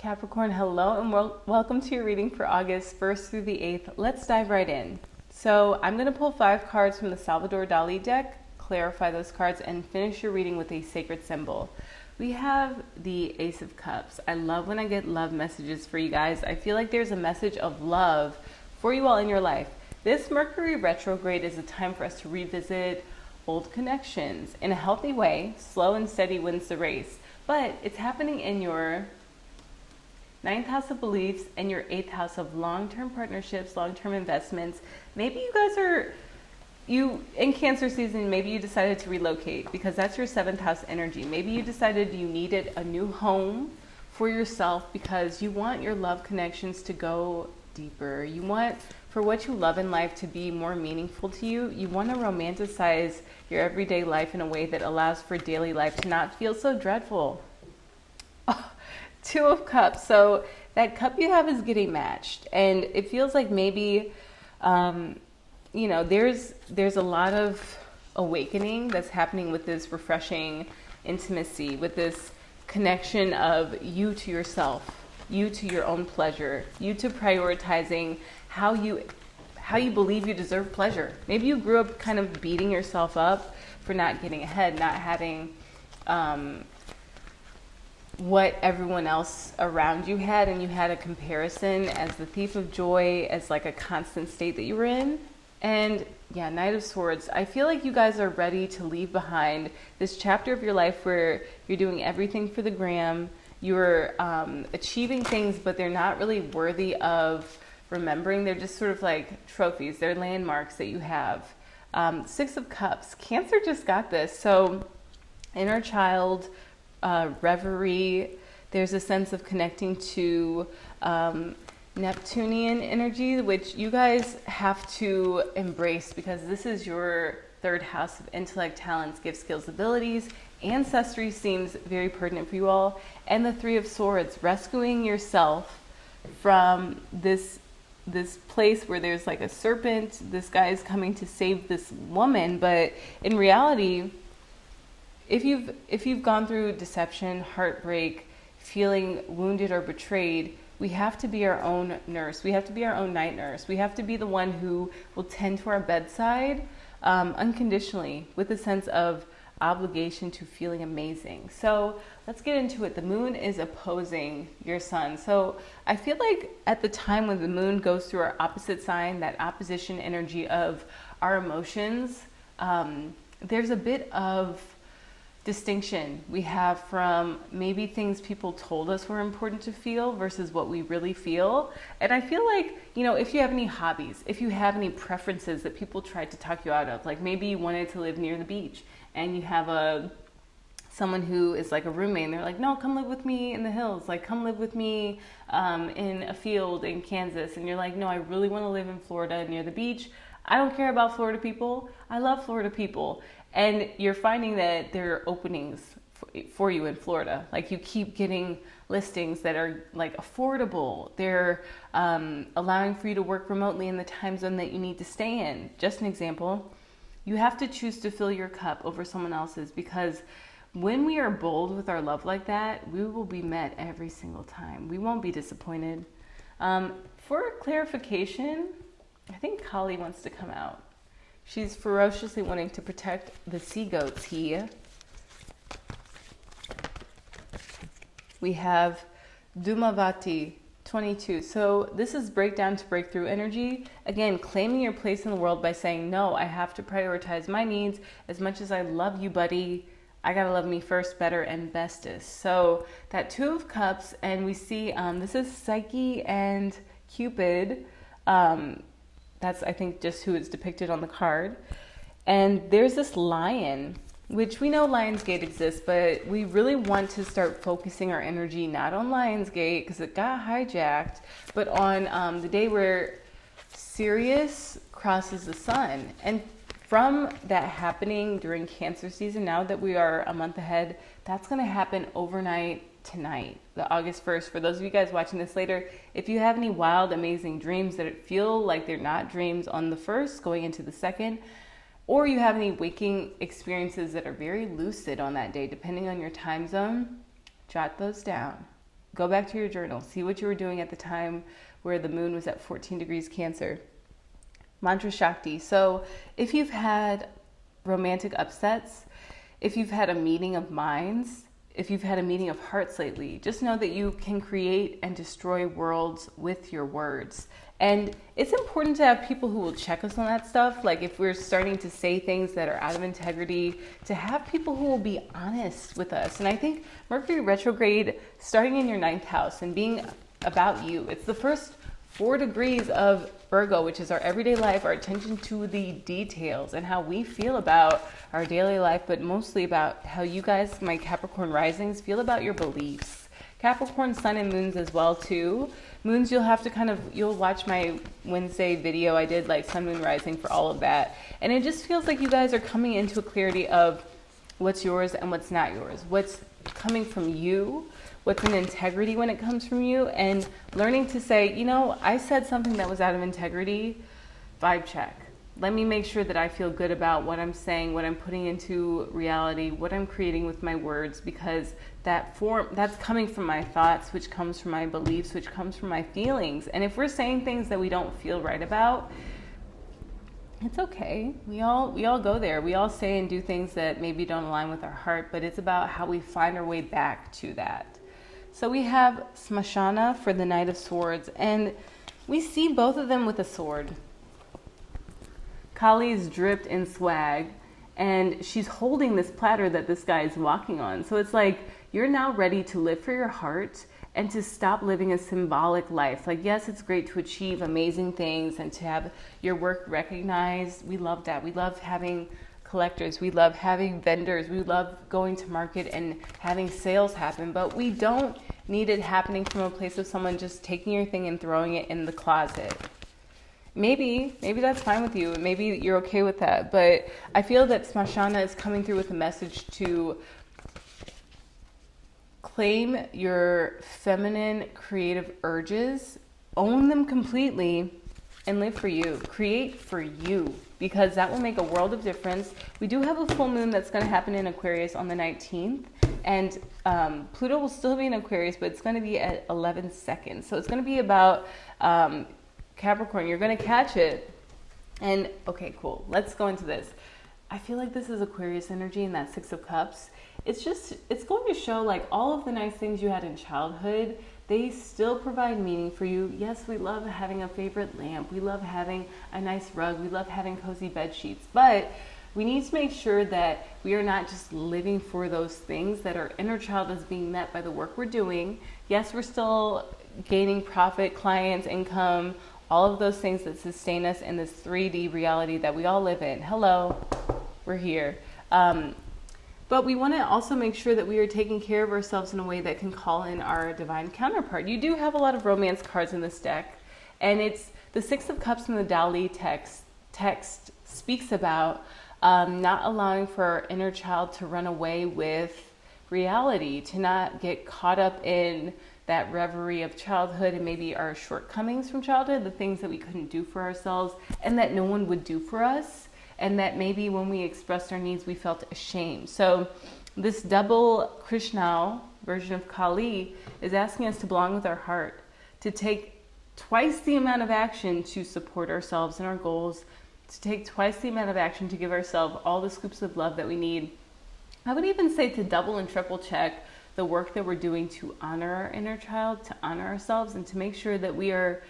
Capricorn, hello and welcome to your reading for August 1st through the 8th. Let's dive right in. So I'm going to pull 5 cards from the Salvador Dali deck, clarify those cards, and finish your reading with a sacred symbol. We have the Ace of Cups. I love when I get love messages for you guys. I feel like there's a message of love for you all in your life. This Mercury retrograde is a time for us to revisit old connections in a healthy way. Slow and steady wins the race. But it's happening in your 9th house of beliefs and your 8th house of long-term partnerships, long-term investments. Maybe you guys in Cancer season, maybe you decided to relocate because that's your 7th house energy. Maybe you decided you needed a new home for yourself because you want your love connections to go deeper. You want for what you love in life to be more meaningful to you. You want to romanticize your everyday life in a way that allows for daily life to not feel so dreadful. 2 of Cups. So that cup you have is getting matched, and it feels like maybe there's a lot of awakening that's happening with this refreshing intimacy, with this connection of you to yourself, you to your own pleasure, you to prioritizing how you believe you deserve pleasure. Maybe you grew up kind of beating yourself up for not getting ahead, not having what everyone else around you had, and you had a comparison as the Thief of Joy, as like a constant state that you were in. And yeah, Knight of Swords. I feel like you guys are ready to leave behind this chapter of your life where you're doing everything for the gram, you're achieving things, but they're not really worthy of remembering. They're just sort of like trophies. They're landmarks that you have. 6 of Cups. Cancer just got this. So inner child, reverie, there's a sense of connecting to Neptunian energy, which you guys have to embrace because this is your 3rd house of intellect, talents, gifts, skills, abilities. Ancestry seems very pertinent for you all. And the 3 of Swords, rescuing yourself from this place where there's like a serpent. This guy is coming to save this woman, but in reality, if you've gone through deception, heartbreak, feeling wounded or betrayed, we have to be our own nurse. We have to be our own night nurse. We have to be the one who will tend to our bedside unconditionally, with a sense of obligation to feeling amazing. So let's get into it. The moon is opposing your sun. So I feel like at the time when the moon goes through our opposite sign, that opposition energy of our emotions, there's a bit of distinction we have from maybe things people told us were important to feel versus what we really feel. And I feel like, if you have any hobbies, if you have any preferences that people tried to talk you out of, like maybe you wanted to live near the beach and you have someone who is like a roommate and they're like, no, come live with me in the hills, like come live with me in a field in Kansas. And you're like, no, I really want to live in Florida near the beach. I don't care about Florida people. I love Florida people. And you're finding that there are openings for you in Florida. Like you keep getting listings that are like affordable. They're allowing for you to work remotely in the time zone that you need to stay in. Just an example, you have to choose to fill your cup over someone else's, because when we are bold with our love like that, we will be met every single time. We won't be disappointed. For clarification, I think Kali wants to come out. She's ferociously wanting to protect the sea goats here. We have Dhumavati, 22. So this is breakdown to breakthrough energy. Again, claiming your place in the world by saying, no, I have to prioritize my needs. As much as I love you, buddy, I gotta love me first, better, and bestest. So that 2 of Cups, and we see this is Psyche and Cupid. That's, I think, just who is depicted on the card. And there's this lion, which we know Lionsgate exists, but we really want to start focusing our energy not on Lionsgate because it got hijacked, but on the day where Sirius crosses the sun. And from that happening during Cancer season, now that we are a month ahead, that's going to happen overnight tonight, the August 1st. For those of you guys watching this later, if you have any wild, amazing dreams that feel like they're not dreams on the 1st going into the 2nd, or you have any waking experiences that are very lucid on that day, depending on your time zone, jot those down. Go back to your journal. See what you were doing at the time where the moon was at 14 degrees Cancer. Mantra Shakti. So if you've had romantic upsets, if you've had a meeting of minds, if you've had a meeting of hearts lately, just know that you can create and destroy worlds with your words. And it's important to have people who will check us on that stuff. Like if we're starting to say things that are out of integrity, to have people who will be honest with us. And I think Mercury retrograde, starting in your 9th house and being about you, it's the first 4 degrees of Virgo, which is our everyday life, our attention to the details and how we feel about our daily life, but mostly about how you guys, my Capricorn risings, feel about your beliefs. Capricorn sun and moons as well too. Moons, you'll have to you'll watch my Wednesday video. I did like sun, moon, rising for all of that. And it just feels like you guys are coming into a clarity of what's yours and what's not yours. What's coming from you, what's in integrity when it comes from you, and learning to say, you know, I said something that was out of integrity, vibe check. Let me make sure that I feel good about what I'm saying, what I'm putting into reality, what I'm creating with my words, because that's coming from my thoughts, which comes from my beliefs, which comes from my feelings. And if we're saying things that we don't feel right about, it's okay. We all go there. We all say and do things that maybe don't align with our heart, but it's about how we find our way back to that. So we have Smashana for the Knight of Swords, and we see both of them with a sword. Kali is dripped in swag, and she's holding this platter that this guy is walking on. So it's like, you're now ready to live for your heart and to stop living a symbolic life. Like, yes, it's great to achieve amazing things and to have your work recognized. We love that. We love having collectors. We love having vendors. We love going to market and having sales happen, but we don't need it happening from a place of someone just taking your thing and throwing it in the closet. Maybe that's fine with you. Maybe you're okay with that. But I feel that Smashana is coming through with a message to claim your feminine creative urges, own them completely, and live for you. Create for you, because that will make a world of difference. We do have a full moon that's going to happen in Aquarius on the 19th. And Pluto will still be in Aquarius, but it's going to be at 11 seconds. So it's going to be about Capricorn. You're going to catch it. And okay, cool. Let's go into this. I feel like this is Aquarius energy and that 6 of Cups. It's going to show like all of the nice things you had in childhood, they still provide meaning for you. Yes, we love having a favorite lamp. We love having a nice rug. We love having cozy bed sheets. But we need to make sure that we are not just living for those things, that our inner child is being met by the work we're doing. Yes, we're still gaining profit, clients, income, all of those things that sustain us in this 3D reality that we all live in. Hello, we're here. But we want to also make sure that we are taking care of ourselves in a way that can call in our divine counterpart. You do have a lot of romance cards in this deck, and it's the 6 of Cups in the Dali text speaks about not allowing for our inner child to run away with reality, to not get caught up in that reverie of childhood and maybe our shortcomings from childhood, the things that we couldn't do for ourselves and that no one would do for us. And that maybe when we expressed our needs, we felt ashamed. So this double Krishna version of Kali is asking us to belong with our heart, to take twice the amount of action to support ourselves and our goals, to take twice the amount of action to give ourselves all the scoops of love that we need. I would even say to double and triple check the work that we're doing to honor our inner child, to honor ourselves, and to make sure that we are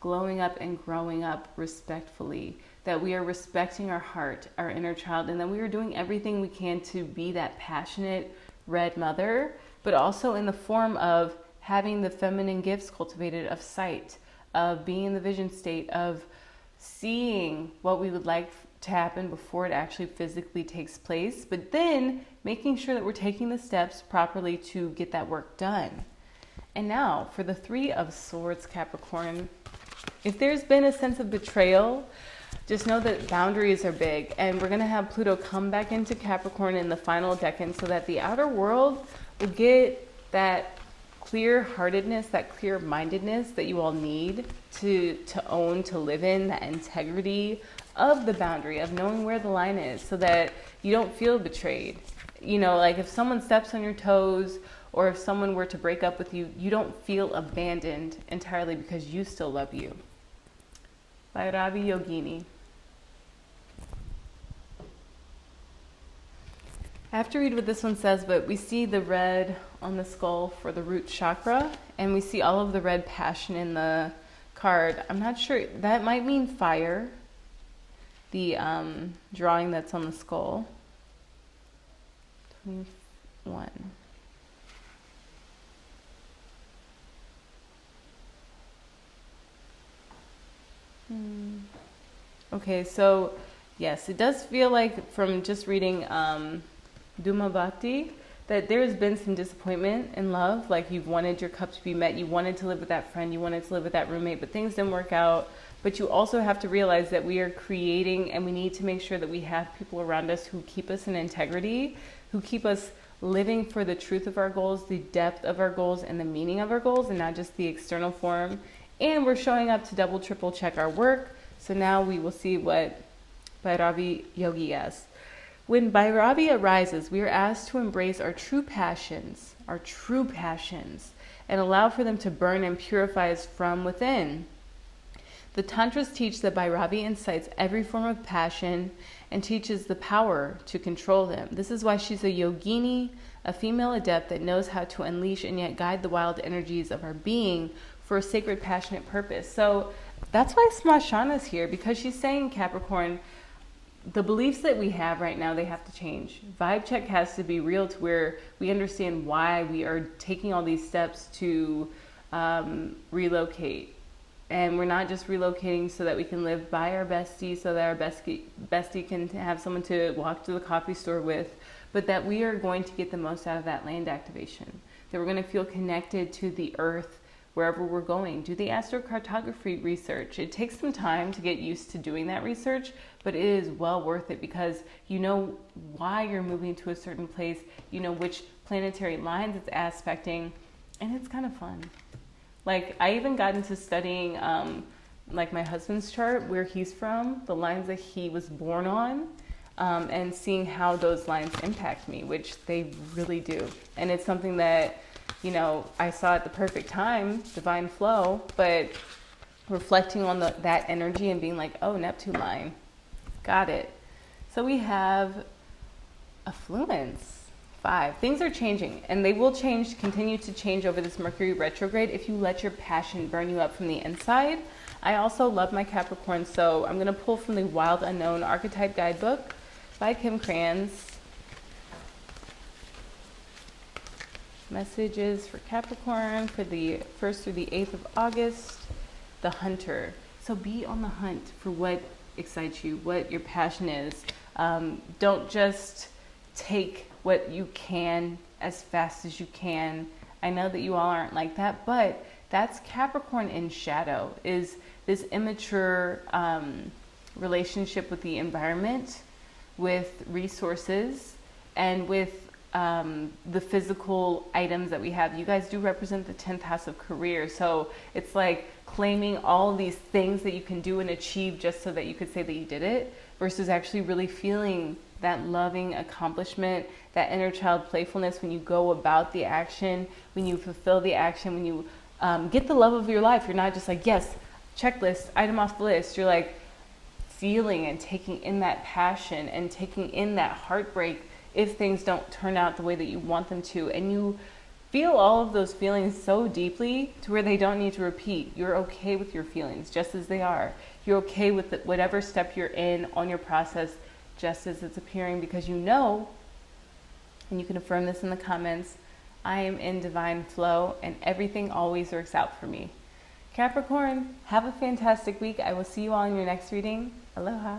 glowing up and growing up respectfully, that we are respecting our heart, our inner child, and that we are doing everything we can to be that passionate red mother, but also in the form of having the feminine gifts cultivated of sight, of being in the vision state, of seeing what we would like to happen before it actually physically takes place, but then making sure that we're taking the steps properly to get that work done. And now for the 3 of Swords, Capricorn, if there's been a sense of betrayal, just know that boundaries are big, and we're going to have Pluto come back into Capricorn in the final decan so that the outer world will get that clear-heartedness, that clear-mindedness that you all need to own, to live in, that integrity of the boundary, of knowing where the line is so that you don't feel betrayed. You know, like if someone steps on your toes or if someone were to break up with you, you don't feel abandoned entirely because you still love you. Bhairavi Yogini. I have to read what this one says, but we see the red on the skull for the root chakra, and we see all of the red passion in the card. I'm not sure, that might mean fire, the drawing that's on the skull. 21. Okay, so yes, it does feel like from just reading Dhumavati that there's been some disappointment in love. Like you've wanted your cup to be met, you wanted to live with that friend, you wanted to live with that roommate, but things didn't work out. But you also have to realize that we are creating, and we need to make sure that we have people around us who keep us in integrity, who keep us living for the truth of our goals, the depth of our goals, and the meaning of our goals, and not just the external form. And we're showing up to double, triple check our work. So now we will see what Bhairavi Yogi asks. When Bhairavi arises, we are asked to embrace our true passions, and allow for them to burn and purify us from within. The Tantras teach that Bhairavi incites every form of passion and teaches the power to control them. This is why she's a yogini, a female adept that knows how to unleash and yet guide the wild energies of our being for a sacred, passionate purpose. So that's why Smashana's here, because she's saying, Capricorn, the beliefs that we have right now, they have to change. Vibe check has to be real to where we understand why we are taking all these steps to relocate. And we're not just relocating so that we can live by our bestie, so that our bestie can have someone to walk to the coffee store with, but that we are going to get the most out of that land activation. That we're going to feel connected to the earth wherever we're going. Do the astrocartography research. It takes some time to get used to doing that research, but it is well worth it because you know why you're moving to a certain place, you know which planetary lines it's aspecting, and it's kind of fun. Like, I even got into studying, like my husband's chart, where he's from, the lines that he was born on, and seeing how those lines impact me, which they really do. And it's something that, you know, I saw at the perfect time, divine flow, but reflecting on that energy and being like, oh, Neptune line, got it. So we have affluence. 5. Things are changing, and they will change, continue to change over this Mercury retrograde if you let your passion burn you up from the inside. I also love my Capricorn, so I'm going to pull from the Wild Unknown Archetype Guidebook by Kim Krans. Messages for Capricorn for the 1st through the 8th of August. The Hunter. So be on the hunt for what excites you, what your passion is. Don't just take what you can as fast as you can. I know that you all aren't like that, but that's Capricorn in shadow, is this immature relationship with the environment, with resources, and with the physical items that we have. You guys do represent the 10th house of career, so it's like claiming all of these things that you can do and achieve just so that you could say that you did it, versus actually really feeling that loving accomplishment, that inner child playfulness when you go about the action, when you fulfill the action, when you get the love of your life. You're not just like, yes, checklist, item off the list. You're like feeling and taking in that passion and taking in that heartbreak if things don't turn out the way that you want them to. And you feel all of those feelings so deeply to where they don't need to repeat. You're okay with your feelings just as they are. You're okay with whatever step you're in on your process just as it's appearing, because you know, and you can affirm this in the comments, I am in divine flow and everything always works out for me. Capricorn, have a fantastic week. I will see you all in your next reading. Aloha.